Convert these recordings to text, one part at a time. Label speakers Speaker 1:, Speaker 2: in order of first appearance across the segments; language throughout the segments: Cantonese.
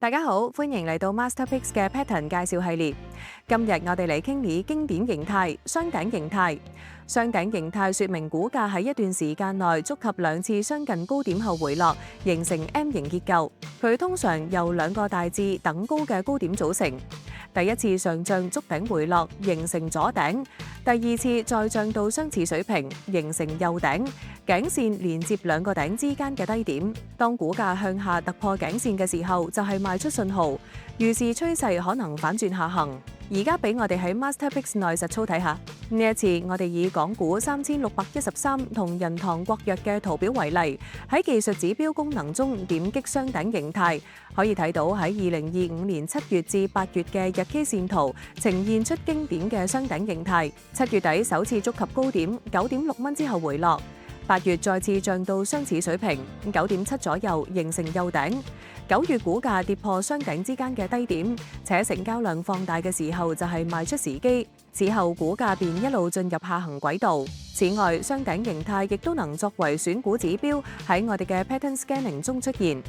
Speaker 1: 大家好，歡迎嚟到 Masterpicks 嘅 Pattern 介紹系列。今日我哋嚟傾以經典形態雙頂形態。雙頂形態說明股價喺一段時間內觸及兩次相近高點後回落，形成 M 型結構。佢通常由兩個大致等高嘅高點組成。第一次上漲觸頂回落，形成左頂；第二次再漲到相似水平，形成右頂。頸線連接兩個頂之間嘅低點。當股價向下突破頸線嘅時候，就係賣出信號，預示趨勢可能反轉下行。而家俾我哋喺 Masterpicks 內實操睇下。呢一次我哋以港股3613同人堂國藥嘅圖表為例，喺技術指標功能中點擊雙頂形態，可以睇到喺2025年7月至8月嘅日 K 線圖呈現出經典嘅雙頂形態。7月底首次觸及高點9.6蚊之後回落，8月再次漲到相似水平9.7左右，形成右頂。9月股價跌破雙頂之間嘅低點，且成交量放大嘅時候就係賣出時機。此後股價便一路進入下行軌道。此外，雙頂形態亦都能作為選股指標喺我哋嘅 Pattern Scanning 中出現。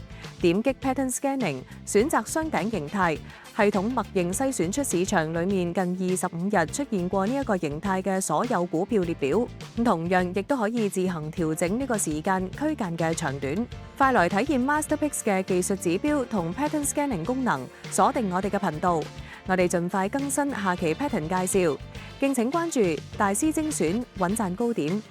Speaker 1: 點擊 Pattern Scanning，選擇雙頂形態，系統默認篩選出市場裡面近25日出現過呢一個形態嘅所有股票列表。同樣亦都可以自行調整呢個時間區間嘅長短。快來體驗 Masterpicks 嘅技術指標同 Pattern Scanning 功能，鎖定我哋嘅頻道。我哋盡快更新下期 Pattern 介紹，敬請關注大師精選穩賺高點。